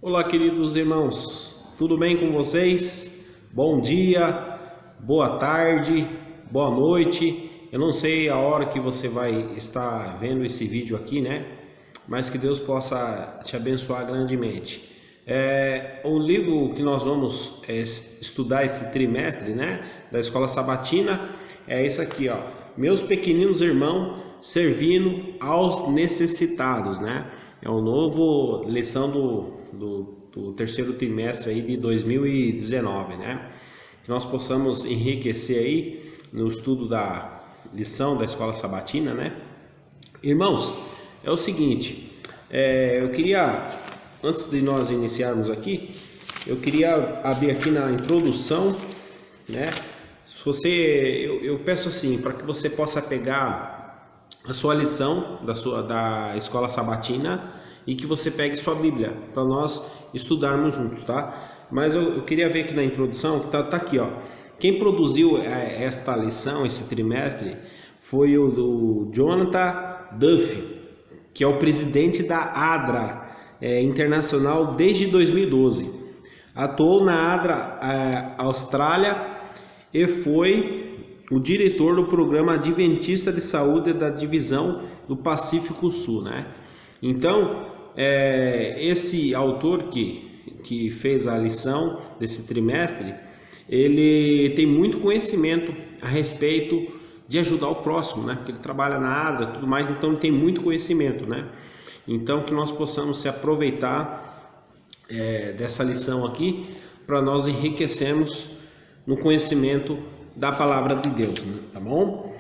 Olá, queridos irmãos, tudo bem com vocês? Bom dia, boa tarde, boa noite. Eu não sei a hora que você vai estar vendo esse vídeo aqui, né? Mas que Deus possa te abençoar grandemente. O livro que nós vamos estudar esse trimestre, né, da Escola Sabatina, é esse aqui, ó. Meus pequeninos irmãos servindo aos necessitados, né? É uma nova lição do terceiro trimestre aí de 2019, né? Que nós possamos enriquecer aí no estudo da lição da Escola Sabatina, né? Irmãos, é o seguinte, eu queria, antes de nós iniciarmos aqui, eu queria abrir aqui na introdução, né? Eu peço assim, para que você possa pegar a sua lição da Escola Sabatina e que você pegue sua Bíblia para nós estudarmos juntos, tá? Mas eu queria ver aqui na introdução que tá aqui, ó. Quem produziu esta lição, esse trimestre, foi o do Jonathan Duff, que é o presidente da ADRA Internacional desde 2012. Atuou na ADRA Austrália e foi o diretor do programa Adventista de Saúde da Divisão do Pacífico Sul, né? Então, esse autor que fez a lição desse trimestre, ele tem muito conhecimento a respeito de ajudar o próximo, né? Porque ele trabalha na ADRA e tudo mais, então ele tem muito conhecimento, né? Então, que nós possamos se aproveitar dessa lição aqui para nós enriquecermos no conhecimento da palavra de Deus, né? Tá bom?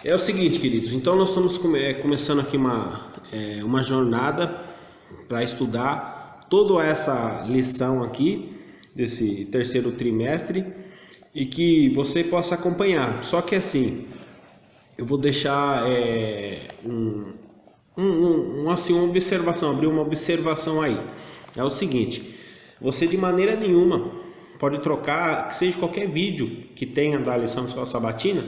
É o seguinte, queridos, então nós estamos começando aqui uma jornada para estudar toda essa lição aqui desse terceiro trimestre e que você possa acompanhar. Só que assim, eu vou deixar uma observação, abrir uma observação aí. É o seguinte, você de maneira nenhuma pode trocar, que seja qualquer vídeo que tenha da lição da Escola Sabatina,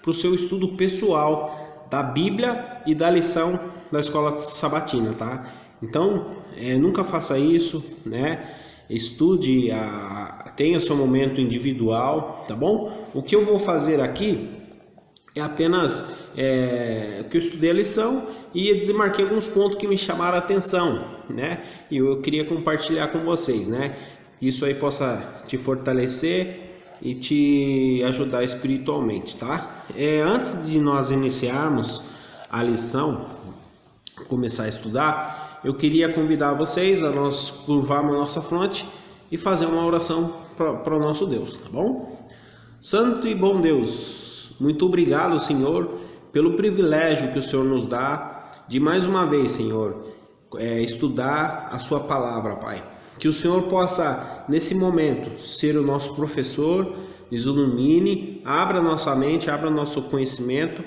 para o seu estudo pessoal da Bíblia e da lição da Escola Sabatina, tá? Então, nunca faça isso, né? Estude, tenha seu momento individual, tá bom? O que eu vou fazer aqui é apenas que eu estudei a lição e demarquei alguns pontos que me chamaram a atenção, né? E eu queria compartilhar com vocês, né? Que isso aí possa te fortalecer e te ajudar espiritualmente, tá? Antes de nós iniciarmos a lição, começar a estudar, eu queria convidar vocês a nós curvarmos a nossa fronte e fazer uma oração para o nosso Deus, tá bom? Santo e bom Deus, muito obrigado, Senhor, pelo privilégio que o Senhor nos dá de mais uma vez, Senhor, estudar a sua palavra, Pai. Que o Senhor possa, nesse momento, ser o nosso professor, nos ilumine, abra nossa mente, abra nosso conhecimento.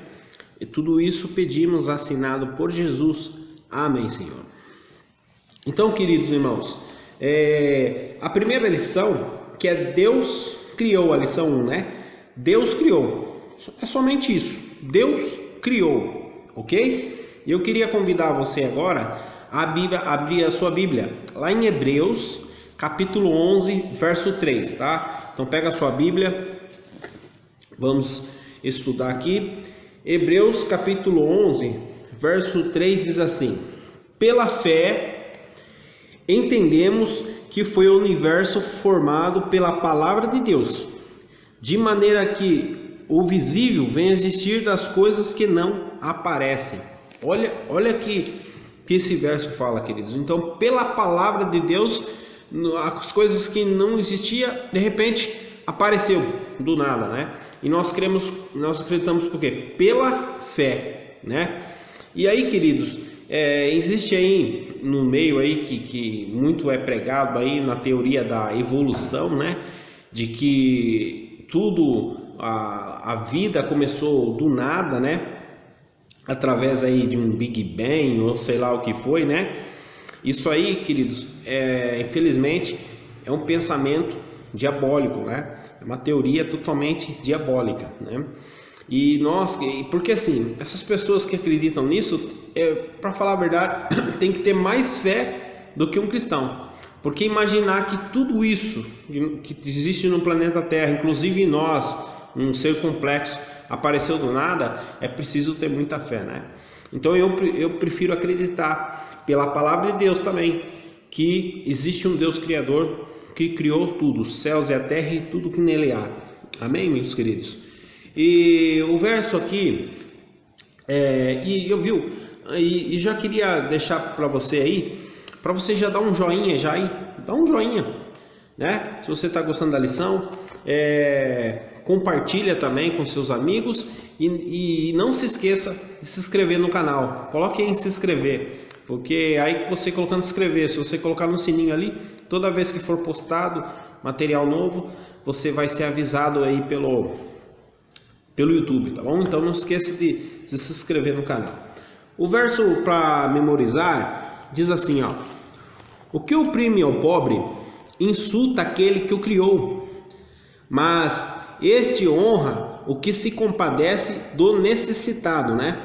E tudo isso pedimos assinado por Jesus. Amém, Senhor. Então, queridos irmãos, a primeira lição, que é Deus criou, a lição 1, né? Deus criou. É somente isso. Deus criou, ok? E eu queria convidar você agora abrir a sua Bíblia lá em Hebreus capítulo 11 verso 3, tá? Então pega a sua Bíblia, vamos estudar aqui. Hebreus capítulo 11 verso 3 diz assim: pela fé entendemos que foi o universo formado pela palavra de Deus, de maneira que o visível vem a existir das coisas que não aparecem. Olha que esse verso fala, queridos. Então, pela palavra de Deus, as coisas que não existiam, de repente, apareceu do nada, né? E nós acreditamos por quê? Pela fé, né? E aí, queridos, existe aí no meio aí que muito é pregado aí na teoria da evolução, né? De que a vida começou do nada, né? Através aí de um Big Bang ou sei lá o que foi, né? Isso aí, queridos, infelizmente é um pensamento diabólico, né? É uma teoria totalmente diabólica, né? Porque assim, essas pessoas que acreditam nisso, para falar a verdade, tem que ter mais fé do que um cristão. Porque imaginar que tudo isso que existe no planeta Terra, inclusive nós, um ser complexo, apareceu do nada, é preciso ter muita fé, né? Então eu prefiro acreditar pela palavra de Deus também, que existe um Deus Criador que criou tudo, os céus e a terra e tudo que nele há. Amém, meus queridos? E o verso aqui, e já queria deixar para você aí, para você já dar um joinha, dá um joinha, né? Se você está gostando da lição, compartilha também com seus amigos e não se esqueça de se inscrever no canal. Coloque aí em se inscrever, porque aí você colocando se inscrever, se você colocar no sininho ali, toda vez que for postado material novo, você vai ser avisado aí pelo YouTube, tá bom? Então não esqueça de se inscrever no canal. O verso para memorizar diz assim, ó: o que oprime ao pobre insulta aquele que o criou, mas este honra o que se compadece do necessitado, né?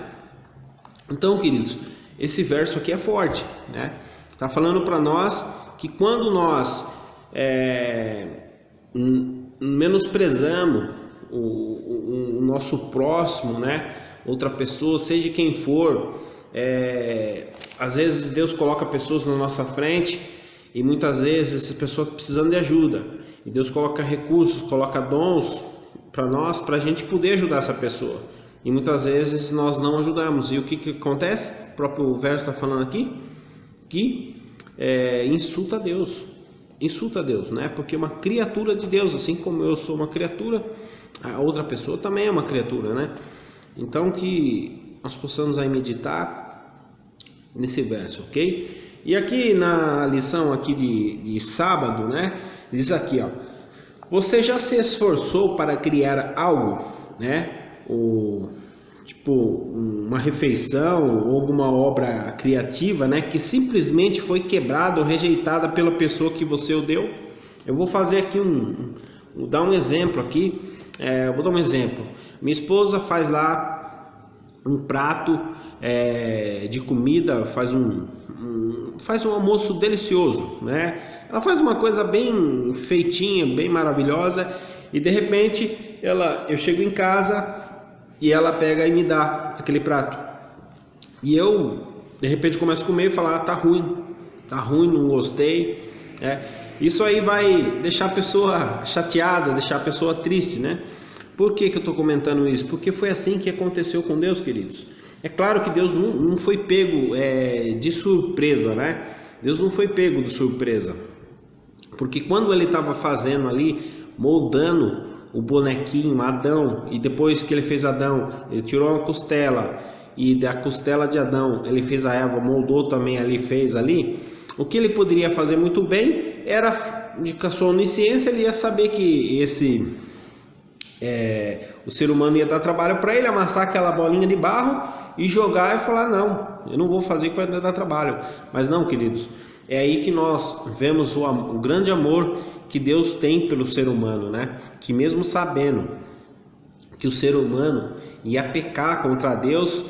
Então, queridos, esse verso aqui é forte, né? Tá falando para nós que quando nós menosprezamos o nosso próximo, né? Outra pessoa, seja quem for, às vezes Deus coloca pessoas na nossa frente e muitas vezes essas pessoas precisando de ajuda, e Deus coloca recursos, coloca dons para nós, para a gente poder ajudar essa pessoa, e muitas vezes nós não ajudamos. E o que acontece? O próprio verso está falando aqui que insulta a Deus, né? Porque é uma criatura de Deus, assim como eu sou uma criatura, a outra pessoa também é uma criatura, né? Então que nós possamos aí meditar nesse verso, ok? E aqui na lição aqui de sábado, né? Diz aqui, ó: você já se esforçou para criar algo, né? Tipo uma refeição ou alguma obra criativa, né? Que simplesmente foi quebrada ou rejeitada pela pessoa que você o deu? Eu vou fazer aqui vou dar um exemplo aqui. Vou dar um exemplo. Minha esposa faz lá um prato de comida, faz um almoço delicioso, né? Ela faz uma coisa bem feitinha, bem maravilhosa, e de repente eu chego em casa e ela pega e me dá aquele prato, e eu de repente começo a comer e falar: tá ruim, não gostei, Isso aí vai deixar a pessoa chateada, deixar a pessoa triste, né? Por que eu estou comentando isso? Porque foi assim que aconteceu com Deus, queridos. É claro que Deus não foi pego de surpresa, né? Deus não foi pego de surpresa, porque quando ele estava fazendo ali, moldando o bonequinho Adão, e depois que ele fez Adão, ele tirou uma costela, e da costela de Adão ele fez a Eva, moldou também ali, fez ali. O que ele poderia fazer muito bem era, com a sua onisciência, ele ia saber que o ser humano ia dar trabalho para ele, amassar aquela bolinha de barro e jogar e falar: não, eu não vou fazer, que vai dar trabalho. Mas não, queridos, é aí que nós vemos o grande amor que Deus tem pelo ser humano, né? Que mesmo sabendo que o ser humano ia pecar contra Deus,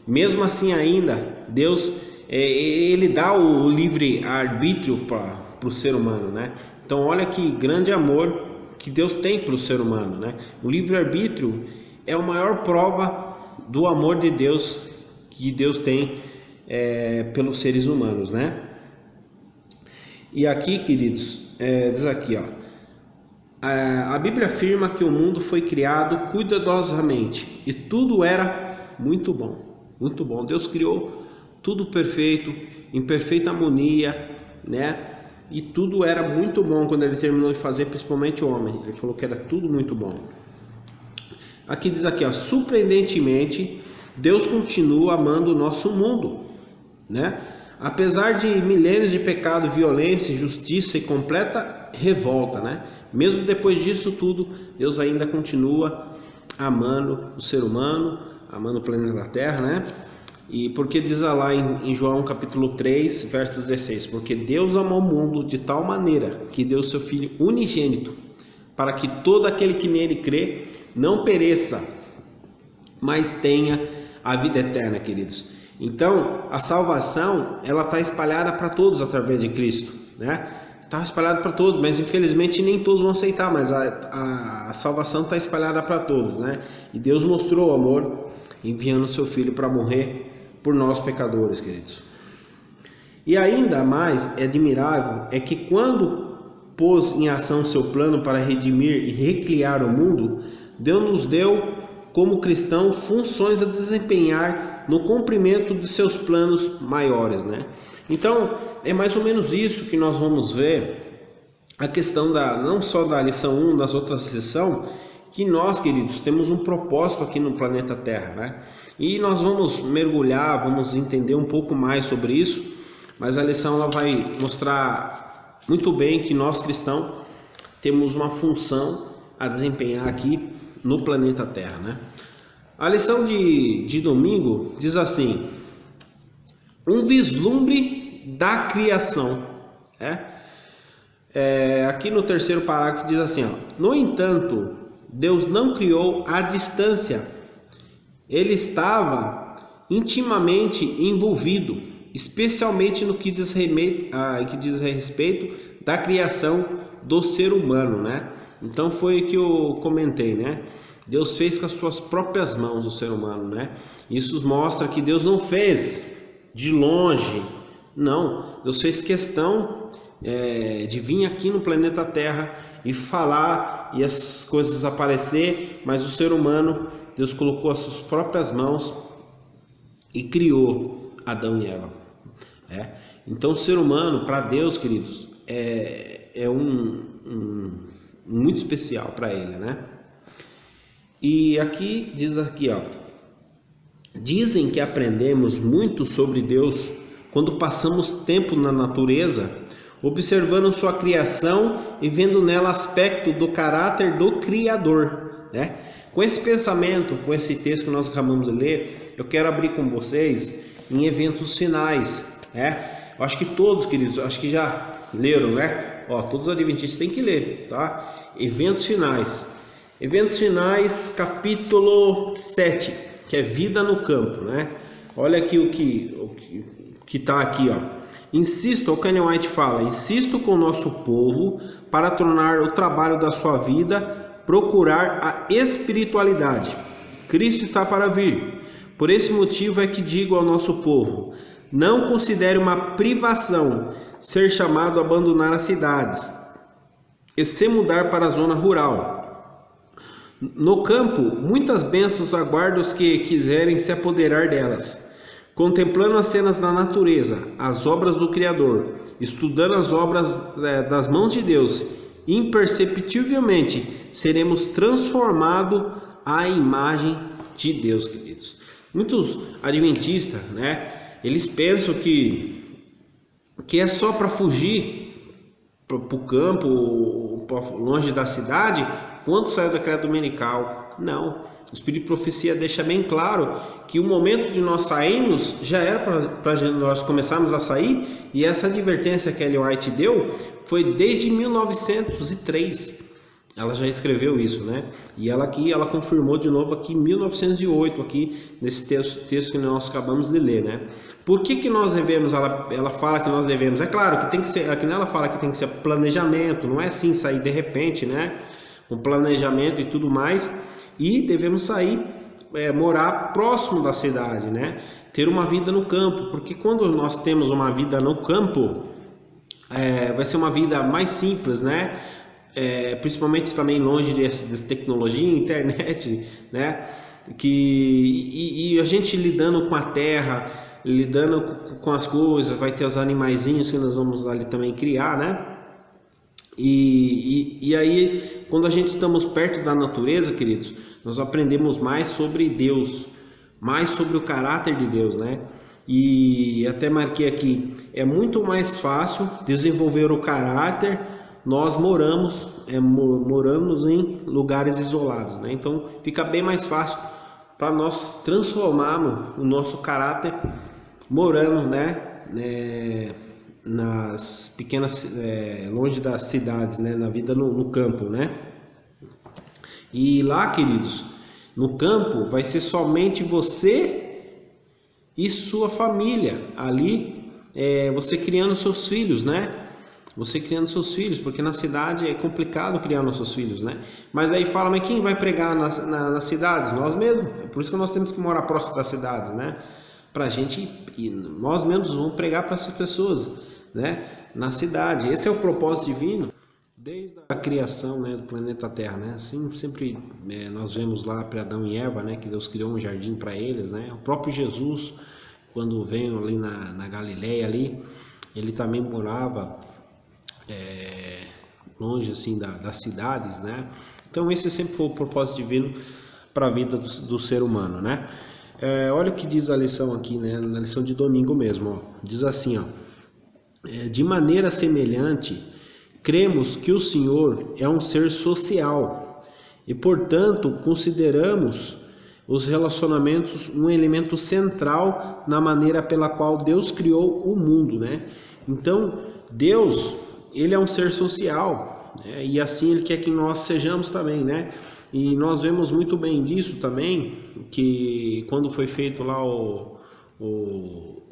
mesmo assim ainda Deus ele dá o livre arbítrio para o ser humano, né? Então olha que grande amor que Deus tem para o ser humano, né? O livre arbítrio é a maior prova do amor de Deus que Deus tem pelos seres humanos, né? E aqui, queridos, diz aqui, ó: a Bíblia afirma que o mundo foi criado cuidadosamente e tudo era muito bom, muito bom. Deus criou tudo perfeito, em perfeita harmonia, né? E tudo era muito bom quando ele terminou de fazer, principalmente o homem. Ele falou que era tudo muito bom. Aqui diz aqui, ó: surpreendentemente, Deus continua amando o nosso mundo, né? Apesar de milênios de pecado, violência, injustiça e completa revolta, né? Mesmo depois disso tudo, Deus ainda continua amando o ser humano, amando o planeta Terra, né? E porque diz lá em João capítulo 3, verso 16: porque Deus amou o mundo de tal maneira que deu seu Filho unigênito, para que todo aquele que nele crê não pereça, mas tenha a vida eterna, queridos. Então a salvação ela está espalhada para todos através de Cristo, né? Está espalhado para todos, mas infelizmente nem todos vão aceitar, mas a salvação está espalhada para todos, né? E Deus mostrou o amor enviando o seu Filho para morrer por nós pecadores, queridos. E ainda mais admirável é que quando pôs em ação seu plano para redimir e recriar o mundo, Deus nos deu, como cristão, funções a desempenhar no cumprimento de seus planos maiores, né? Então, é mais ou menos isso que nós vamos ver, a questão não só da lição 1, das outras lições, que nós, queridos, temos um propósito aqui no planeta Terra, né? E nós vamos mergulhar, vamos entender um pouco mais sobre isso, mas a lição ela vai mostrar muito bem que nós, cristãos, temos uma função a desempenhar aqui no planeta Terra, né? A lição de domingo diz assim: um vislumbre da criação. Aqui no terceiro parágrafo diz assim, ó: no entanto, Deus não criou à distância. Ele estava intimamente envolvido, especialmente no que diz respeito da criação do ser humano, né? Então foi o que eu comentei, né? Deus fez com as suas próprias mãos o ser humano, né? Isso mostra que Deus não fez de longe, não. Deus fez questão de vir aqui no planeta Terra e falar e as coisas aparecer, mas o ser humano, Deus colocou as suas próprias mãos e criou Adão e Eva. Então o ser humano, para Deus, queridos, é muito especial para ele, né? E aqui diz aqui, ó: dizem que aprendemos muito sobre Deus quando passamos tempo na natureza, observando sua criação e vendo nela aspecto do caráter do Criador, né? Com esse pensamento, com esse texto que nós acabamos de ler, eu quero abrir com vocês em eventos finais, né? Eu acho que todos, queridos, acho que já leram, né? Todos os adventistas têm que ler, tá? Eventos finais. Eventos finais, capítulo 7, que é vida no campo, né? Olha aqui o que tá aqui, ó. Insisto, o Kanye White fala: insisto com o nosso povo para tornar o trabalho da sua vida procurar a espiritualidade. Cristo está para vir. Por esse motivo é que digo ao nosso povo: não considere uma privação ser chamado a abandonar as cidades e se mudar para a zona rural. No campo, muitas bênçãos aguardam os que quiserem se apoderar delas. Contemplando as cenas da natureza, as obras do Criador, estudando as obras das mãos de Deus, imperceptivelmente seremos transformados à imagem de Deus, queridos. Muitos adventistas, né, eles pensam que é só para fugir para o campo, longe da cidade, quando saiu da decreto dominical. Não, o Espírito de Profecia deixa bem claro que o momento de nós sairmos já era para nós começarmos a sair, e essa advertência que Ellen White deu foi desde 1903. Ela já escreveu isso, né? E ela confirmou de novo aqui em 1908, aqui nesse texto que nós acabamos de ler, né? Por que nós devemos, ela fala que nós devemos, é claro que tem que ser, aqui nela fala que tem que ser planejamento, não é assim sair de repente, né? Um planejamento e tudo mais, e devemos sair, morar próximo da cidade, né? Ter uma vida no campo, porque quando nós temos uma vida no campo, vai ser uma vida mais simples, né? Principalmente também longe dessa tecnologia, internet, né? E a gente lidando com a terra, lidando com as coisas, vai ter os animaizinhos que nós vamos ali também criar, né? E aí, quando a gente estamos perto da natureza, queridos, nós aprendemos mais sobre Deus, mais sobre o caráter de Deus, né? E até marquei aqui, é muito mais fácil desenvolver o caráter. Nós moramos em lugares isolados, né? Então fica bem mais fácil para nós transformarmos o nosso caráter morando, né? Nas pequenas, longe das cidades, né? Na vida no campo, né? E lá, queridos, no campo vai ser somente você e sua família ali, você criando seus filhos, né? você criando seus filhos, porque na cidade é complicado criar nossos filhos, né? Mas daí fala, mas quem vai pregar nas cidades? Nós mesmos. É por isso que nós temos que morar próximo das cidades, né? Pra gente, e nós mesmos vamos pregar para essas pessoas, né? Na cidade. Esse é o propósito divino desde a criação, né, do planeta Terra, né? Assim, sempre nós vemos lá para Adão e Eva, né, que Deus criou um jardim para eles, né? O próprio Jesus, quando veio ali na Galileia ali, ele também morava longe assim das cidades, né? Então esse sempre foi o propósito divino para a vida do ser humano, né? Olha o que diz a lição aqui, né? Na lição de domingo mesmo, ó. Diz assim, ó: de maneira semelhante, cremos que o Senhor é um ser social e, portanto, consideramos os relacionamentos um elemento central na maneira pela qual Deus criou o mundo, né? Então, Deus, ele é um ser social, né? E assim ele quer que nós sejamos também, né? E nós vemos muito bem disso também, que quando foi feito lá o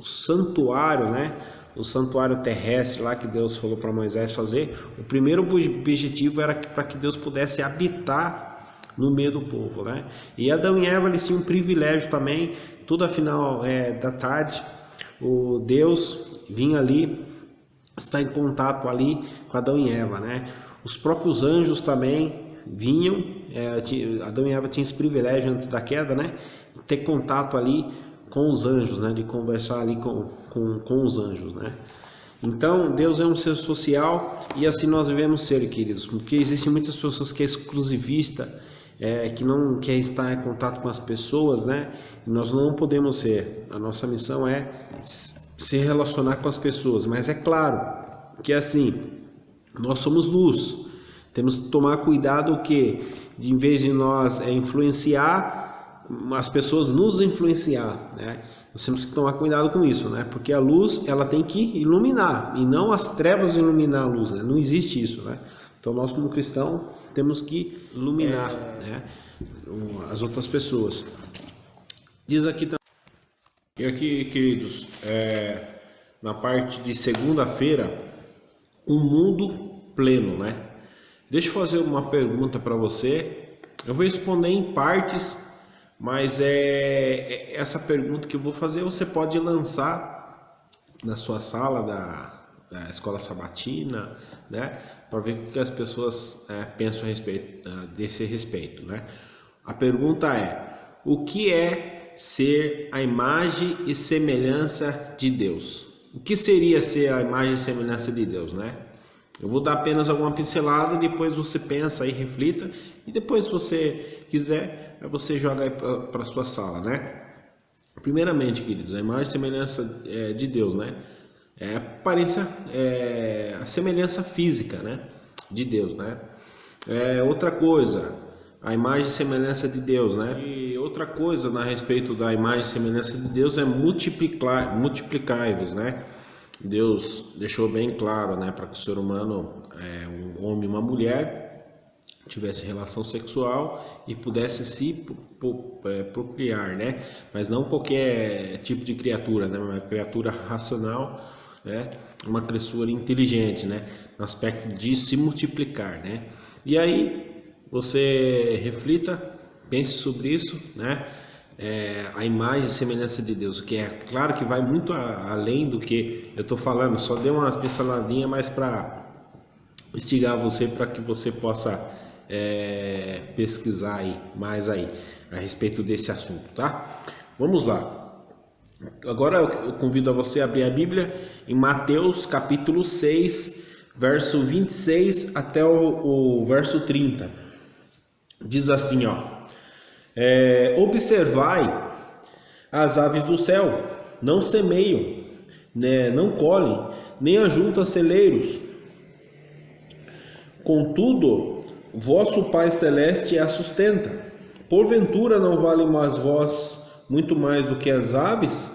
santuário, né? O santuário terrestre lá que Deus falou para Moisés fazer, o primeiro objetivo era para que Deus pudesse habitar no meio do povo, né? E Adão e Eva, eles tinham um privilégio também. Toda final da tarde, o Deus vinha ali, está em contato ali com Adão e Eva, né? Os próprios anjos também vinham. Adão e Eva tinham esse privilégio antes da queda, né? De ter contato ali com os anjos, né? De conversar ali com os anjos, né? Então, Deus é um ser social e assim nós devemos ser, queridos, porque existem muitas pessoas que é exclusivista, que não quer estar em contato com as pessoas, né? E nós não podemos ser. A nossa missão é se relacionar com as pessoas, mas é claro que assim, nós somos luz. Temos que tomar cuidado que, em vez de nós influenciar, as pessoas nos influenciar, né? Nós temos que tomar cuidado com isso, né? Porque a luz, ela tem que iluminar e não as trevas iluminar a luz, né? Não existe isso, né? Então nós como cristãos temos que iluminar, né, as outras pessoas. Diz aqui também. E aqui, queridos, na parte de segunda-feira, um mundo pleno, né? Deixa eu fazer uma pergunta para você. Eu vou responder em partes, mas essa pergunta que eu vou fazer você pode lançar na sua sala da escola sabatina, né? Para ver o que as pessoas pensam a respeito desse respeito, né? A pergunta é: o que é ser a imagem e semelhança de Deus? O que seria ser a imagem e semelhança de Deus, né? Eu vou dar apenas alguma pincelada, depois você pensa e reflita, e depois, se você quiser, você joga aí para a sua sala, né? Primeiramente, queridos, a imagem e semelhança de Deus, né? É a aparência, a semelhança física, né? De Deus, né? Outra coisa, a imagem e semelhança de Deus, né? E outra coisa a respeito da imagem e semelhança de Deus é multiplicai-vos, né? Deus deixou bem claro, né, para que o ser humano, um homem e uma mulher, tivesse relação sexual e pudesse se procriar, né? Mas não qualquer tipo de criatura, né? Uma criatura racional, né? Uma criatura inteligente, né? No aspecto de se multiplicar, né? E aí você reflita, pense sobre isso, né? A imagem e semelhança de Deus, que é claro que vai muito além do que eu estou falando, só dei umas pinceladinhas mais para instigar você, para que você possa pesquisar aí, mais aí a respeito desse assunto, tá? Vamos lá. Agora eu convido a você a abrir a Bíblia em Mateus capítulo 6, verso 26 até o verso 30. Diz assim, ó: observai as aves do céu, não semeiam, né, não colhem, nem ajuntam celeiros. Contudo, vosso Pai Celeste a sustenta. Porventura não vale mais vós muito mais do que as aves?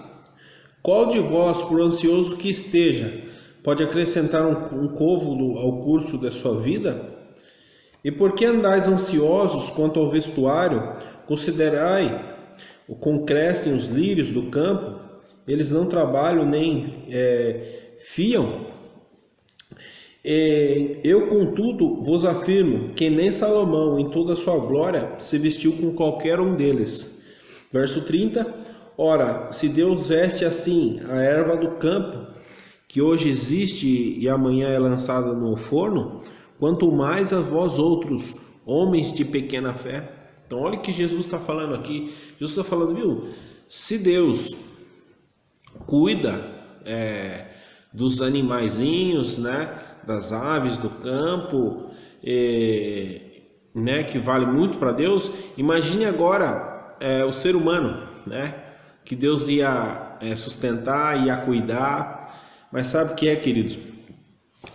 Qual de vós, por ansioso que esteja, pode acrescentar um côvado ao curso da sua vida? E por que andais ansiosos quanto ao vestuário? Considerai como crescem os lírios do campo, eles não trabalham nem fiam. Eu, contudo, vos afirmo que nem Salomão, em toda a sua glória, se vestiu com qualquer um deles. Verso 30. Ora, se Deus veste assim a erva do campo, que hoje existe e amanhã é lançada no forno, quanto mais a vós outros, homens de pequena fé. Então olha o que Jesus está falando aqui. Jesus está falando, viu? Se Deus cuida dos animaizinhos, né, das aves do campo, né, que vale muito para Deus, imagine agora o ser humano, né, que Deus ia sustentar, ia cuidar. Mas sabe o que é, queridos?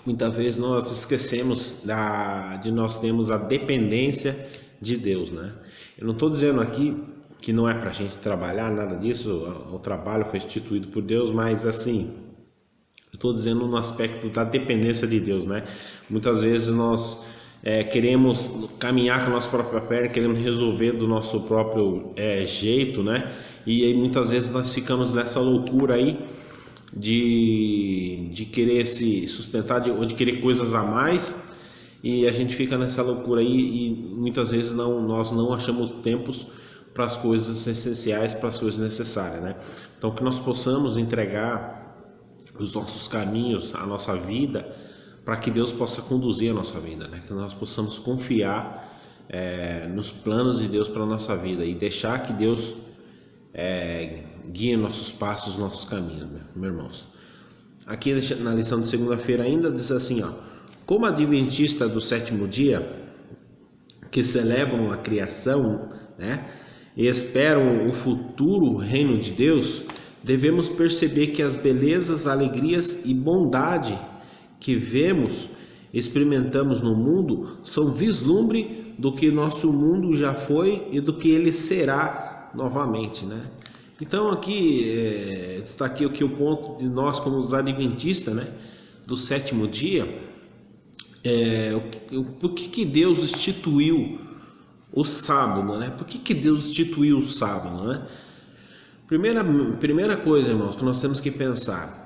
Muitas vezes nós esquecemos de nós termos a dependência de Deus, né? Eu não estou dizendo aqui que não é para a gente trabalhar, nada disso, o trabalho foi instituído por Deus, mas assim, eu estou dizendo no aspecto da dependência de Deus, né? Muitas vezes nós queremos caminhar com a nossa própria perna, queremos resolver do nosso próprio jeito, né? E aí muitas vezes nós ficamos nessa loucura aí de querer se sustentar, ou de querer coisas a mais, e a gente fica nessa loucura aí e muitas vezes nós não achamos tempos para as coisas essenciais, para as coisas necessárias, né? Então que nós possamos entregar os nossos caminhos, a nossa vida, para que Deus possa conduzir a nossa vida, né? Que nós possamos confiar nos planos de Deus para a nossa vida e deixar que Deus guie nossos passos, nossos caminhos, né, meus irmãos? Aqui na lição de segunda-feira ainda diz assim, ó: como adventista do sétimo dia, que celebram a criação, né, e esperam o futuro reino de Deus, devemos perceber que as belezas, alegrias e bondade que vemos, experimentamos no mundo, são vislumbre do que nosso mundo já foi e do que ele será novamente, né? Então aqui está aqui o ponto de nós como os adventistas, né, do sétimo dia. Por que Deus instituiu o sábado, né? Por que Deus instituiu o sábado, né? Primeira coisa, irmãos, que nós temos que pensar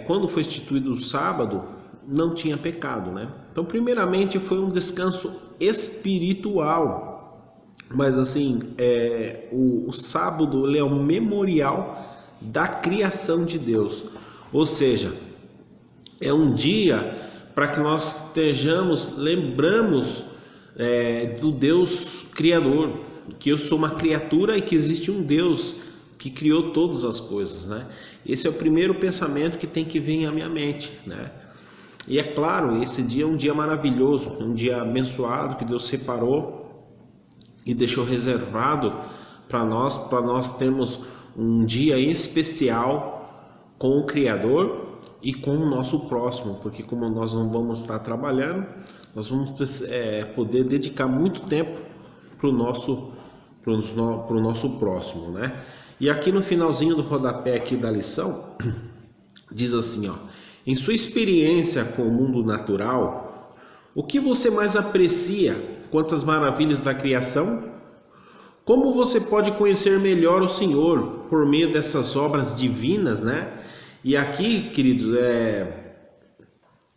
quando foi instituído o sábado, não tinha pecado, né? Então, primeiramente, foi um descanso espiritual. Mas assim, o sábado ele é um memorial da criação de Deus, ou seja, é um dia para que nós lembramos do Deus Criador, que eu sou uma criatura e que existe um Deus que criou todas as coisas, né? Esse é o primeiro pensamento que tem que vir à minha mente, né? E é claro, esse dia é um dia maravilhoso, um dia abençoado que Deus separou e deixou reservado para nós termos um dia especial com o Criador e com o nosso próximo, porque como nós não vamos estar trabalhando, nós vamos poder dedicar muito tempo para o nosso próximo, né? E aqui no finalzinho do rodapé aqui da lição, diz assim, ó: em sua experiência com o mundo natural, o que você mais aprecia quanto às maravilhas da criação? Como você pode conhecer melhor o Senhor por meio dessas obras divinas, né? E aqui, queridos,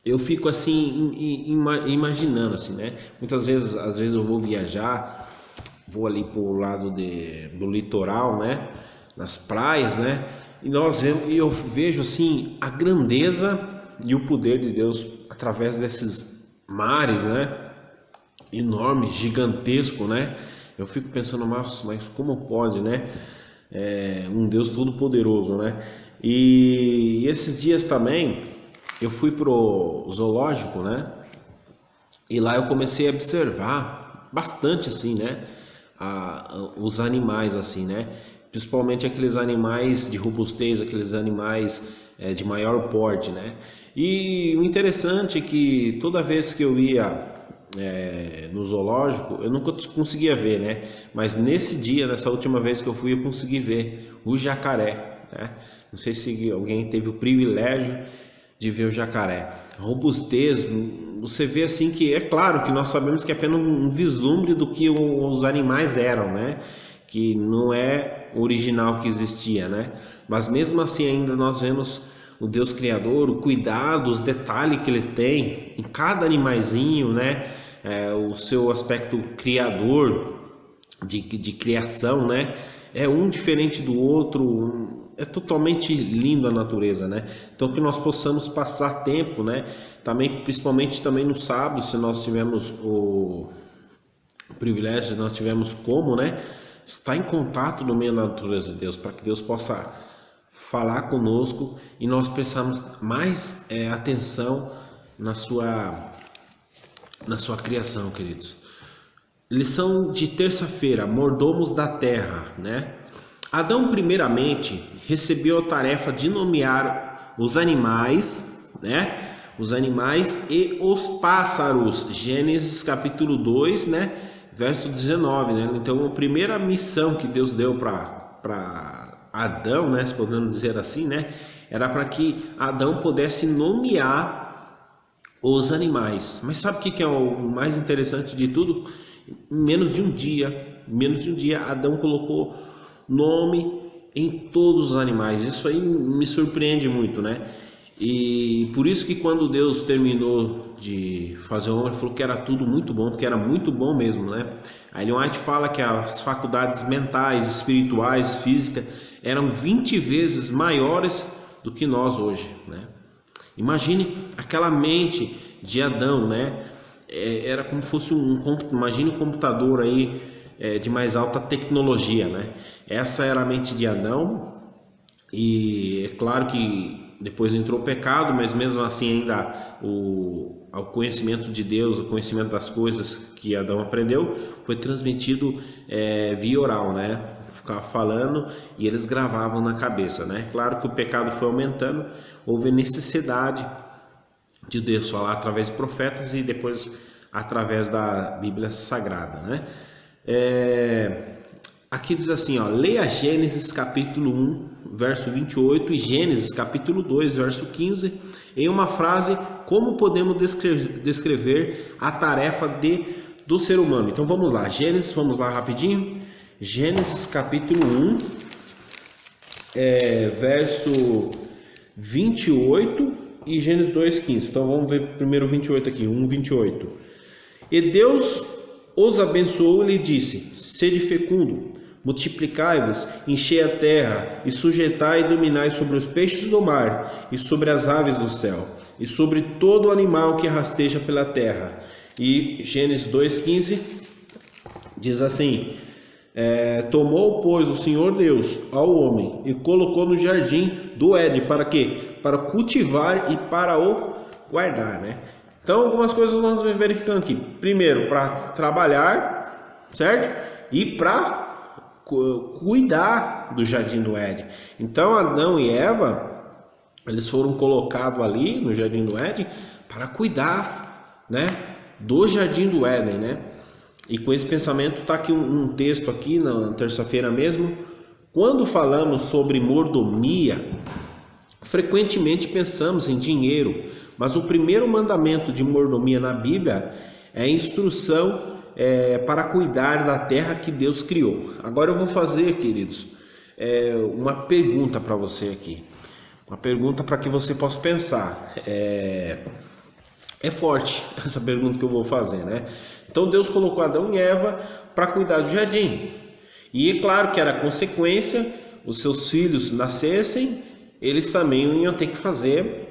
eu fico assim imaginando assim, né? Muitas vezes, às vezes eu vou viajar, vou ali para o lado do litoral, né? Nas praias, né? E eu vejo assim a grandeza e o poder de Deus através desses mares, né? Enorme, gigantesco, né? Eu fico pensando, mas como pode, né? Um Deus todo poderoso, né? E esses dias também eu fui pro zoológico, né? E lá eu comecei a observar bastante assim, né? Os animais assim, né? Principalmente aqueles animais de robustez, aqueles animais de maior porte, né? E o interessante é que toda vez que eu ia no zoológico, eu nunca conseguia ver, né? Mas nessa última vez que eu fui, eu consegui ver o jacaré, né? Não sei se alguém teve o privilégio de ver o jacaré. A robustez, você vê assim que é claro que nós sabemos que é apenas um vislumbre do que os animais eram, né? Que não é o original que existia, né? Mas mesmo assim ainda nós vemos o Deus Criador, o cuidado, os detalhes que eles têm em cada animaizinho, né? O seu aspecto criador, de criação, né? É um diferente do outro, é totalmente lindo a natureza, né? Então que nós possamos passar tempo, né? Também, principalmente também no sábado, se nós tivermos o privilégio, se nós tivermos como, né? Estar em contato no meio da natureza de Deus, para que Deus possa falar conosco e nós prestamos mais atenção na sua criação, queridos. Lição de terça-feira, mordomos da terra, né? Adão primeiramente recebeu a tarefa de nomear os animais, né? Os animais e os pássaros. Gênesis capítulo 2, né? Verso 19, né? Então a primeira missão que Deus deu para Adão, né? Se podemos dizer assim, né? Era para que Adão pudesse nomear os animais. Mas sabe o que é o mais interessante de tudo? Em menos de um dia, Adão colocou nome em todos os animais. Isso aí me surpreende muito, né? E por isso que quando Deus terminou de fazer o homem, ele falou que era tudo muito bom, porque era muito bom mesmo, né? A Ellen White fala que as faculdades mentais, espirituais, físicas eram 20 vezes maiores do que nós hoje, né? Imagine aquela mente de Adão, né? Era como se fosse imagine um computador aí de mais alta tecnologia, né? Essa era a mente de Adão, e é claro que depois entrou o pecado, mas mesmo assim ainda o conhecimento de Deus, o conhecimento das coisas que Adão aprendeu foi transmitido via oral, né? Ficava falando e eles gravavam na cabeça, né? Claro que o pecado foi aumentando, houve necessidade de Deus falar através de profetas e depois através da Bíblia Sagrada, né? Aqui diz assim, ó, leia Gênesis capítulo 1, verso 28 e Gênesis capítulo 2, verso 15, em uma frase, como podemos descrever a tarefa do ser humano. Então vamos lá, Gênesis, vamos lá rapidinho. Gênesis capítulo 1, verso 28 e Gênesis 2:15. Então vamos ver primeiro 28 aqui, 1:28. E Deus os abençoou e lhe disse: sede fecundo, multiplicai-vos, enchei a terra e sujeitai e dominai sobre os peixes do mar e sobre as aves do céu e sobre todo animal que rasteja pela terra. E Gênesis 2:15 diz assim: tomou, pois, o Senhor Deus ao homem e colocou no jardim do Éden. Para quê? Para cultivar e para o guardar, né? Então, algumas coisas nós vamos verificando aqui. Primeiro, para trabalhar, certo? E para cuidar do jardim do Éden. Então, Adão e Eva, eles foram colocados ali no jardim do Éden para cuidar, né, do jardim do Éden, né? E com esse pensamento está aqui um texto aqui na terça-feira mesmo. Quando falamos sobre mordomia, frequentemente pensamos em dinheiro, mas o primeiro mandamento de mordomia na Bíblia é a instrução para cuidar da terra que Deus criou. Agora eu vou fazer, queridos, uma pergunta para você aqui, uma pergunta para que você possa pensar. É forte essa pergunta que eu vou fazer, né? Então Deus colocou Adão e Eva para cuidar do jardim. E é claro que era consequência, os seus filhos nascessem, eles também iam ter que fazer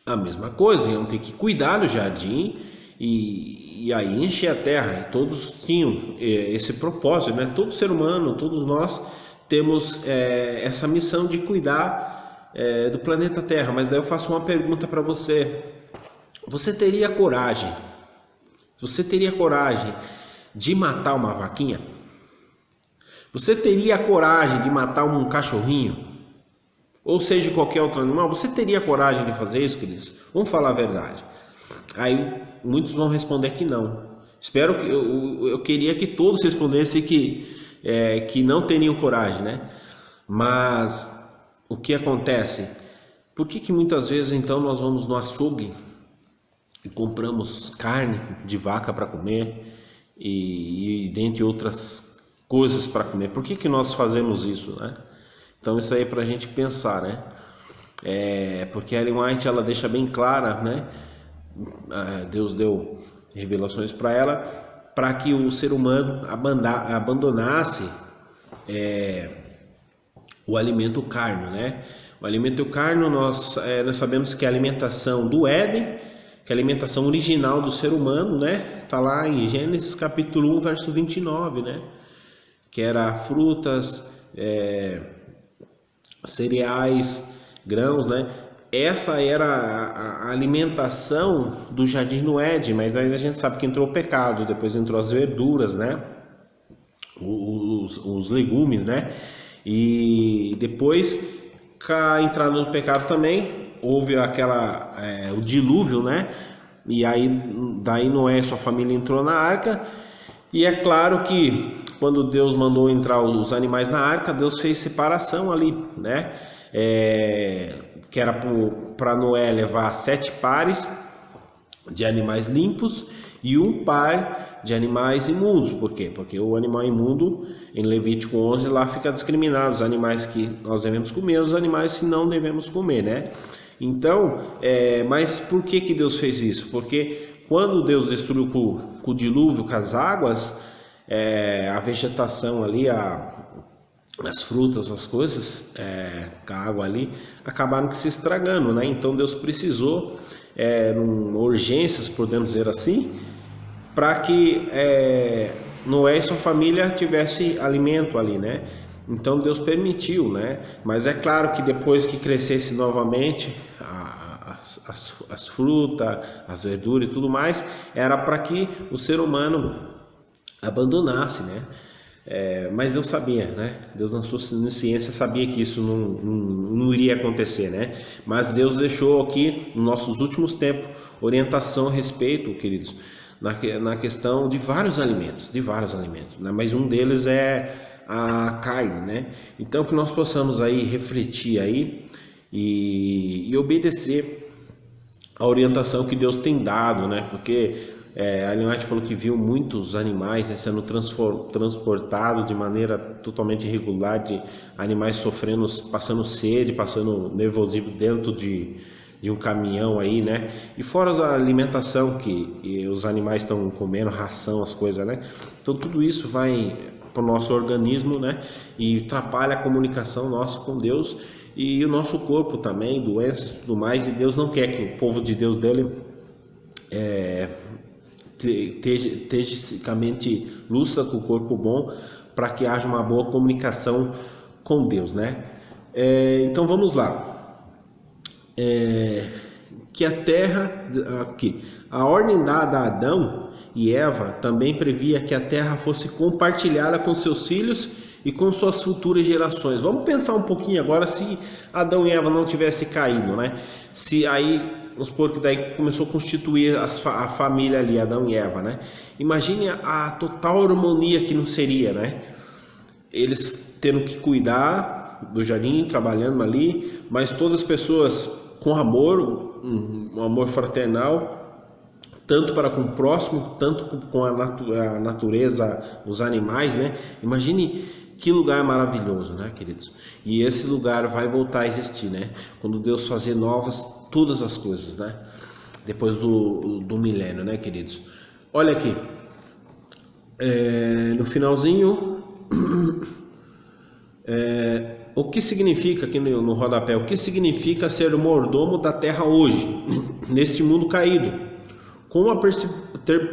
a mesma coisa, iam ter que cuidar do jardim e aí encher a terra. E todos tinham esse propósito, né? Todo ser humano, todos nós temos essa missão de cuidar do planeta Terra. Mas daí eu faço uma pergunta para você. Você teria coragem? Você teria coragem de matar uma vaquinha? Você teria coragem de matar um cachorrinho? Ou seja, qualquer outro animal? Você teria coragem de fazer isso, queridos? Vamos falar a verdade. Aí muitos vão responder que não. Espero que eu queria que todos respondessem que não teriam coragem, né? Mas o que acontece? Por que muitas vezes então nós vamos no açougue e compramos carne de vaca para comer e dentre outras coisas para comer? Por que nós fazemos isso, né? Então isso aí é para a gente pensar, né? porque a Ellen White ela deixa bem clara, né? Deus deu revelações para ela, para que o ser humano abandonasse o alimento carno, né? O alimento carno, nós sabemos que é a alimentação do Éden, que é a alimentação original do ser humano, né? Tá lá em Gênesis capítulo 1, verso 29, né? Que era frutas, cereais, grãos, né? Essa era a alimentação do jardim do Éden, mas aí a gente sabe que entrou o pecado, depois entrou as verduras, né? Os legumes, né? E depois, com a entrada do pecado também, houve o dilúvio, né? E aí, daí Noé e sua família entrou na arca. E é claro que quando Deus mandou entrar os animais na arca, Deus fez separação ali, né? Que era para Noé levar 7 pares de animais limpos e 1 par de animais imundos. Por quê? Porque o animal imundo, em Levítico 11, lá fica discriminado os animais que nós devemos comer, os animais que não devemos comer, né? Então, mas por que Deus fez isso? Porque quando Deus destruiu com o dilúvio, com as águas, a vegetação ali, as frutas, as coisas, com a água ali, acabaram que se estragando, né? Então Deus precisou, urgências, podemos dizer assim, para que Noé e sua família tivesse alimento ali, né? Então Deus permitiu, né? Mas é claro que depois que crescesse novamente as frutas, as verduras e tudo mais, era para que o ser humano abandonasse, né? Mas Deus sabia, né? Deus na sua ciência sabia que isso não iria acontecer, né? Mas Deus deixou aqui, nos nossos últimos tempos, orientação a respeito, queridos, na questão de vários alimentos, né? Mas um deles é a carne, né? Então que nós possamos aí refletir aí e obedecer a orientação que Deus tem dado, né? Porque a Ellen White falou que viu muitos animais, né, sendo transportados de maneira totalmente irregular, de animais sofrendo, passando sede, passando nervosismo dentro de um caminhão aí, né? E fora a alimentação que os animais estão comendo, ração, as coisas, né? Então tudo isso vai para o nosso organismo, né? E atrapalha a comunicação nossa com Deus e o nosso corpo também, doenças e tudo mais. E Deus não quer que o povo de Deus dele esteja lúcido, com o corpo bom, para que haja uma boa comunicação com Deus, né? Então vamos lá. Que a terra aqui, a ordem dada a Adão e Eva também previa que a terra fosse compartilhada com seus filhos e com suas futuras gerações. Vamos pensar um pouquinho agora, se Adão e Eva não tivessem caído, né? Se aí, vamos supor que daí começou a constituir a família ali, Adão e Eva, né? Imagine a total harmonia que não seria, né? Eles tendo que cuidar do jardim, trabalhando ali, mas todas as pessoas com amor, um amor fraternal, tanto para com o próximo, tanto com a natureza, os animais, né? Imagine que lugar maravilhoso, né, queridos? E esse lugar vai voltar a existir, né? Quando Deus fazer novas todas as coisas, né? Depois do milênio, né, queridos? Olha aqui, no finalzinho, o que significa, aqui no rodapé, o que significa ser mordomo da terra hoje, neste mundo caído? Com a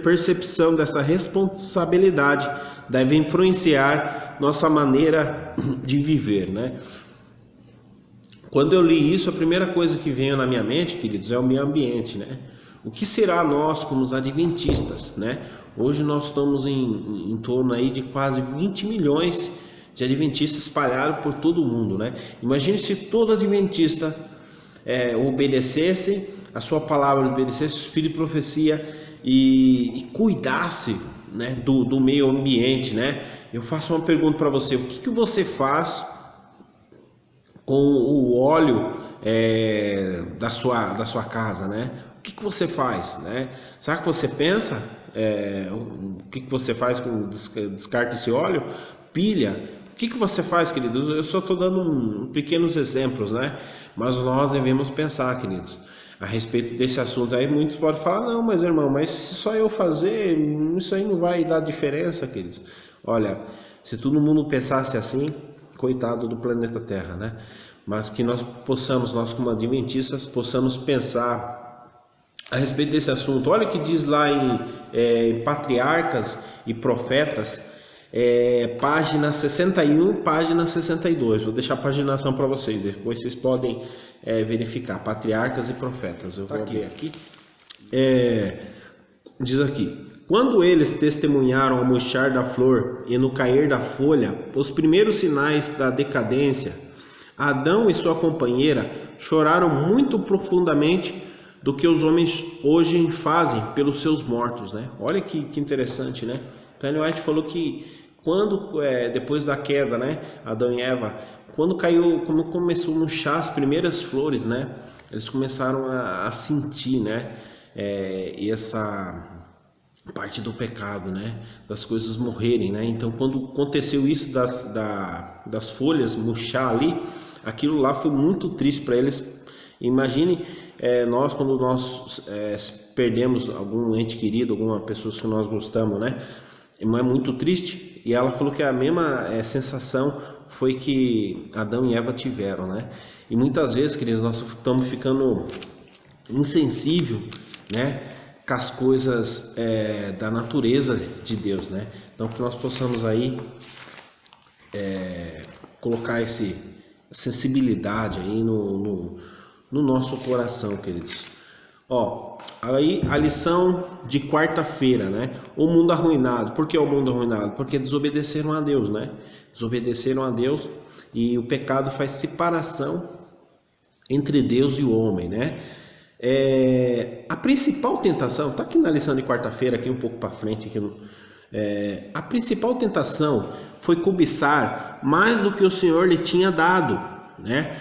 percepção dessa responsabilidade deve influenciar nossa maneira de viver, né? Quando eu li isso, a primeira coisa que veio na minha mente, queridos, é o meio ambiente, né? O que será nós como os adventistas, né? Hoje nós estamos em torno aí de quase 20 milhões de adventistas espalhados por todo o mundo, né? Imagine se todo adventista obedecesse a sua palavra, obedecesse o Espírito de profecia e cuidasse, né, do meio ambiente, né? Eu faço uma pergunta para você: o que você faz com o óleo da sua casa, né? O que você faz, né? Sabe o que você pensa? O que você faz com descarta esse óleo? Pilha. que você faz, queridos? Eu só estou dando pequenos exemplos, né? Mas nós devemos pensar, queridos, a respeito desse assunto. Aí muitos podem falar, não, mas irmão, mas se só eu fazer, isso aí não vai dar diferença, queridos. Olha, se todo mundo pensasse assim, coitado do planeta Terra, né? Mas que nós possamos, nós como adventistas, possamos pensar a respeito desse assunto. Olha o que diz lá em Patriarcas e Profetas, página 61, página 62. Vou deixar a paginação para vocês, depois vocês podem verificar. Patriarcas e Profetas. Eu vou abrir aqui. Diz aqui: quando eles testemunharam ao murchar da flor e no cair da folha os primeiros sinais da decadência, Adão e sua companheira choraram muito profundamente do que os homens hoje fazem pelos seus mortos, né? Olha que interessante, né? Ellen White falou que quando depois da queda, né, Adão e Eva, quando começou a murchar as primeiras flores, né, eles começaram a sentir, né, essa parte do pecado, né, das coisas morrerem, né? Então, quando aconteceu isso das folhas murchar ali, aquilo lá foi muito triste para eles. Imagine quando nós perdemos algum ente querido, alguma pessoa que nós gostamos, né? É muito triste. E ela falou que a mesma sensação foi que Adão e Eva tiveram, né? E muitas vezes, queridos, nós estamos ficando insensível, né, com as coisas da natureza de Deus, né? Então, que nós possamos aí colocar essa sensibilidade aí no nosso coração, queridos. Aí a lição de quarta-feira, né? O mundo arruinado. Por que o mundo arruinado? Porque desobedeceram a Deus, né? Desobedeceram a Deus, e o pecado faz separação entre Deus e o homem, né? A principal tentação, tá aqui na lição de quarta-feira, aqui um pouco para frente, aqui a principal tentação foi cobiçar mais do que o Senhor lhe tinha dado, né?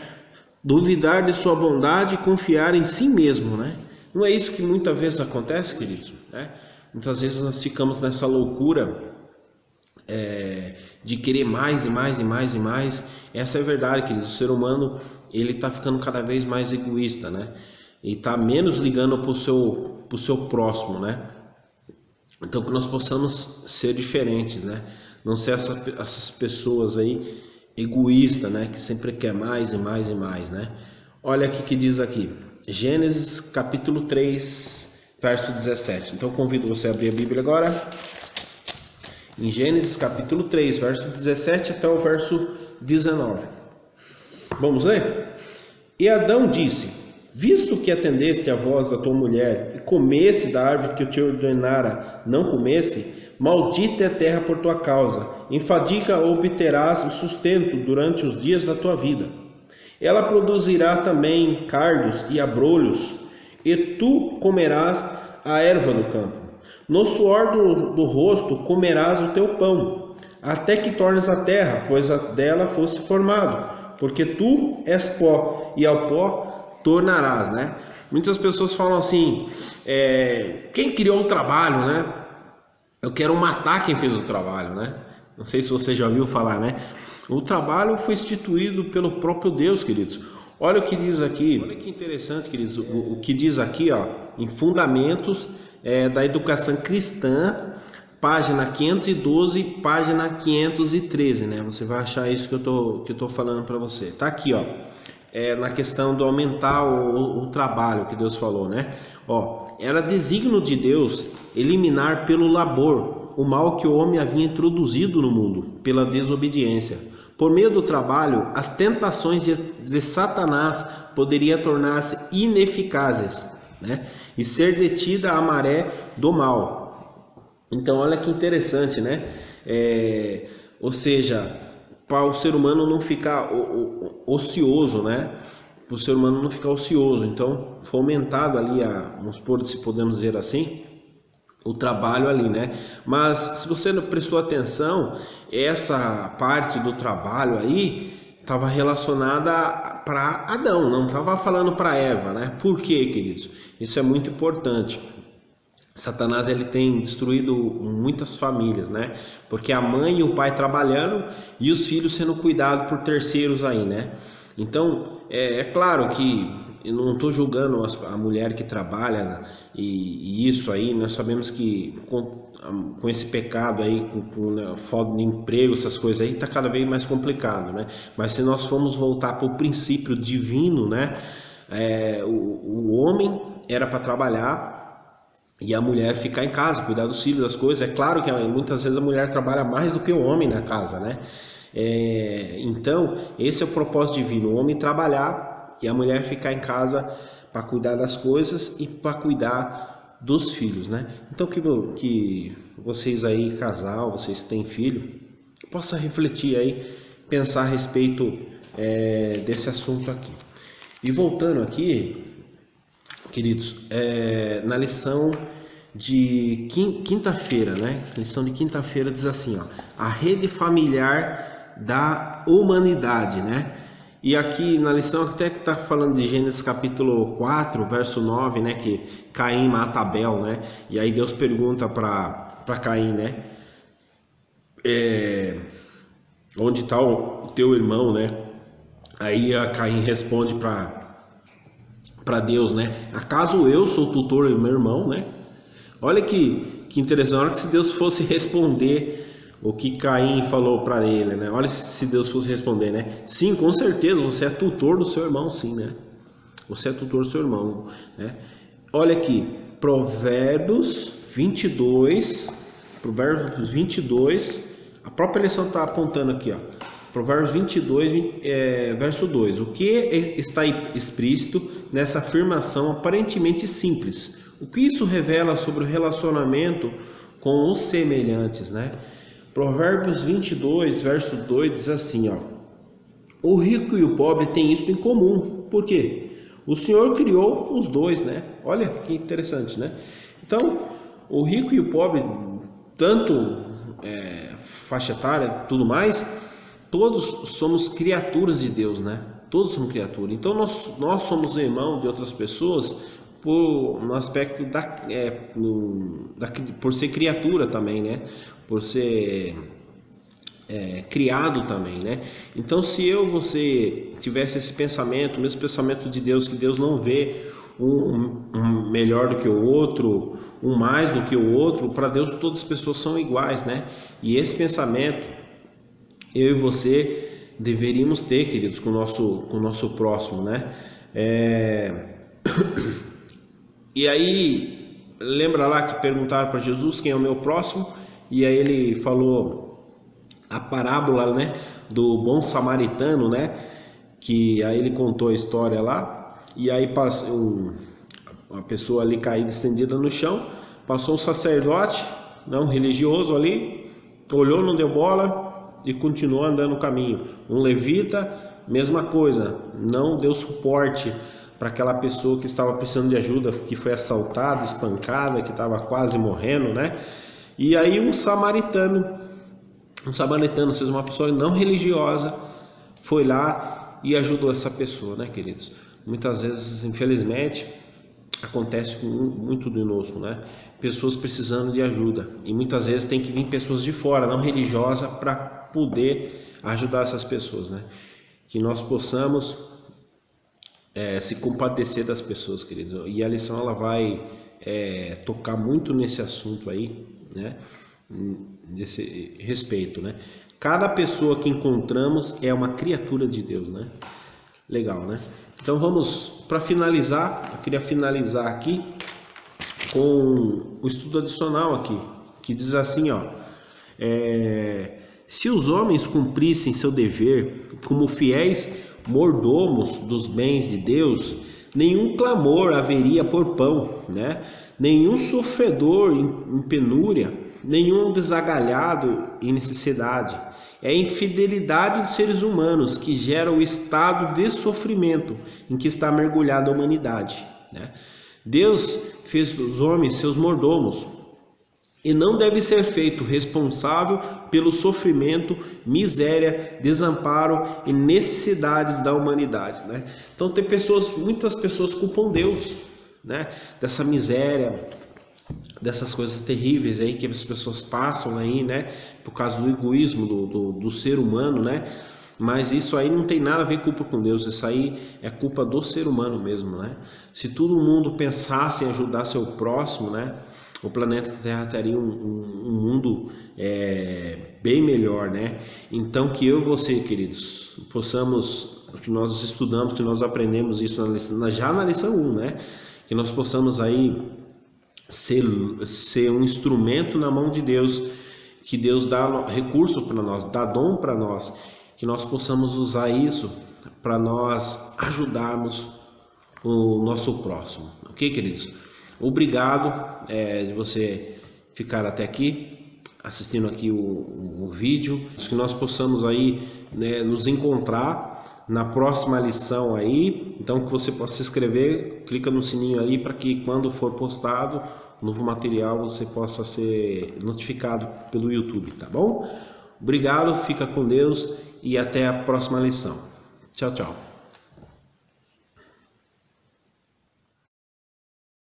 Duvidar de sua bondade e confiar em si mesmo, né? Não é isso que muitas vezes acontece, queridos, né? Muitas vezes nós ficamos nessa loucura de querer mais e mais e mais e mais. Essa é a verdade, queridos. O ser humano, ele está ficando cada vez mais egoísta, né? E está menos ligando para o seu próximo, né? Então, que nós possamos ser diferentes, né? Não ser essas pessoas aí egoístas, né? Que sempre quer mais e mais e mais, né? Olha aqui que diz aqui, Gênesis capítulo 3, verso 17. Então, convido você a abrir a Bíblia agora. Em Gênesis capítulo 3, verso 17 até o verso 19. Vamos ler? E Adão disse: visto que atendeste à voz da tua mulher e comesse da árvore que eu te ordenara não comesse, maldita é a terra por tua causa, em fadiga obterás o sustento durante os dias da tua vida. Ela produzirá também cardos e abrolhos, e tu comerás a erva do campo. No suor do rosto comerás o teu pão, até que tornes a terra, pois dela fosse formado, porque tu és pó, e ao pó tornarás, né? Muitas pessoas falam assim, quem criou o trabalho, né? Eu quero matar quem fez o trabalho, né? Não sei se você já ouviu falar, né? O trabalho foi instituído pelo próprio Deus, queridos. Olha o que diz aqui, olha que interessante, queridos, o que diz aqui, ó, em Fundamentos da Educação Cristã, página 512, página 513, né? Você vai achar isso que eu tô falando para você. Tá aqui, ó. Na questão de aumentar o trabalho que Deus falou, né? Era desígnio de Deus eliminar pelo labor o mal que o homem havia introduzido no mundo pela desobediência. Por meio do trabalho, as tentações de Satanás poderiam tornar-se ineficazes, né? E ser detida a maré do mal. Então, olha que interessante, né? Ou seja, para o ser humano não ficar ocioso, né? Para o ser humano não ficar ocioso. Então, fomentado ali, vamos supor, se podemos dizer assim, o trabalho ali, né? Mas se você não prestou atenção, essa parte do trabalho aí estava relacionada para Adão, não estava falando para Eva, né? Por quê, queridos? Isso é muito importante. Satanás ele tem destruído muitas famílias, né? Porque a mãe e o pai trabalhando e os filhos sendo cuidados por terceiros aí, né? Então, é claro que eu não estou julgando a mulher que trabalha, né? E isso aí, nós sabemos que com esse pecado aí, com falta de emprego, essas coisas aí, está cada vez mais complicado, né? Mas se nós formos voltar para o princípio divino, né? O homem era para trabalhar e a mulher ficar em casa, cuidar dos filhos, das coisas. É claro que muitas vezes a mulher trabalha mais do que o homem na casa, né? Então, esse é o propósito divino: o homem trabalhar e a mulher ficar em casa para cuidar das coisas e para cuidar dos filhos, né? Então, que vocês aí, casal, vocês que têm filho, possam refletir aí, pensar a respeito desse assunto aqui. E voltando aqui, queridos, na lição de quinta-feira, né? Lição de quinta-feira diz assim, ó: a rede familiar da humanidade, né? E aqui na lição até que está falando de Gênesis capítulo 4, verso 9, né? Que Caim mata Abel, né? E aí Deus pergunta para Caim, né? Onde está o teu irmão, né? Aí a Caim responde para Deus, né? Acaso eu sou o tutor do meu irmão, né? Olha que interessante. Olha que se Deus fosse responder o que Caim falou para ele, né? Olha se Deus fosse responder, né? Sim, com certeza, você é tutor do seu irmão, sim, né? Você é tutor do seu irmão, né? Olha aqui, Provérbios 22, a própria lição está apontando aqui, ó. Provérbios 22, verso 2. O que está explícito nessa afirmação aparentemente simples? O que isso revela sobre o relacionamento com os semelhantes, né? Provérbios 22, verso 2 diz assim, ó: o rico e o pobre têm isso em comum. Por quê? O Senhor criou os dois, né? Olha que interessante, né? Então, o rico e o pobre, tanto faixa etária, tudo mais, todos somos criaturas de Deus, né? Todos somos criaturas. Então, nós somos irmãos de outras pessoas no aspecto por ser criatura também, né? Por ser criado também, né? Então, se você tivesse esse pensamento, o mesmo pensamento de Deus, que Deus não vê um melhor do que o outro, um mais do que o outro, para Deus todas as pessoas são iguais, né? E esse pensamento eu e você deveríamos ter, queridos, com o nosso próximo, né? E aí, lembra lá que perguntaram para Jesus quem é o meu próximo? E aí ele falou a parábola, né, do bom samaritano, né? Que aí ele contou a história lá. E aí passou uma pessoa ali caída, estendida no chão. Passou um sacerdote, um religioso ali, olhou, não deu bola e continuou andando no caminho. Um levita, mesma coisa, não deu suporte para aquela pessoa que estava precisando de ajuda, que foi assaltada, espancada, que estava quase morrendo, né? E aí um samaritano, ou seja, uma pessoa não religiosa, foi lá e ajudou essa pessoa, né, queridos? Muitas vezes, infelizmente, acontece muito conosco, né? Pessoas precisando de ajuda, e muitas vezes tem que vir pessoas de fora, não religiosas, para poder ajudar essas pessoas, né? Que nós possamos se compadecer das pessoas, queridos. E a lição ela vai tocar muito nesse assunto aí, né? Desse respeito, né? Cada pessoa que encontramos é uma criatura de Deus, né? Legal, né? Então vamos, para finalizar, eu queria finalizar aqui com o estudo adicional aqui, que diz assim, ó: se os homens cumprissem seu dever como fiéis mordomos dos bens de Deus, nenhum clamor haveria por pão, né? Nenhum sofredor em penúria, nenhum desagalhado em necessidade. É a infidelidade dos seres humanos que gera o estado de sofrimento em que está mergulhada a humanidade, né? Deus fez dos homens seus mordomos e não deve ser feito responsável pelo sofrimento, miséria, desamparo e necessidades da humanidade, né? Então muitas pessoas culpam Deus, né, dessa miséria, dessas coisas terríveis aí que as pessoas passam aí, né, por causa do egoísmo do ser humano, né? Mas isso aí não tem nada a ver culpa com Deus, isso aí é culpa do ser humano mesmo, né? Se todo mundo pensasse em ajudar seu próximo, né, o planeta Terra teria um mundo bem melhor, né? Então que eu e você, queridos, possamos, que nós estudamos, que nós aprendemos isso já na lição 1, né? Que nós possamos aí ser um instrumento na mão de Deus, que Deus dá recurso para nós, dá dom para nós, que nós possamos usar isso para nós ajudarmos o nosso próximo, ok, queridos? Obrigado de você ficar até aqui, assistindo aqui o vídeo, que nós possamos aí, né, nos encontrar na próxima lição aí. Então que você possa se inscrever, clica no sininho aí para que quando for postado novo material você possa ser notificado pelo YouTube, tá bom? Obrigado, fica com Deus e até a próxima lição. Tchau, tchau.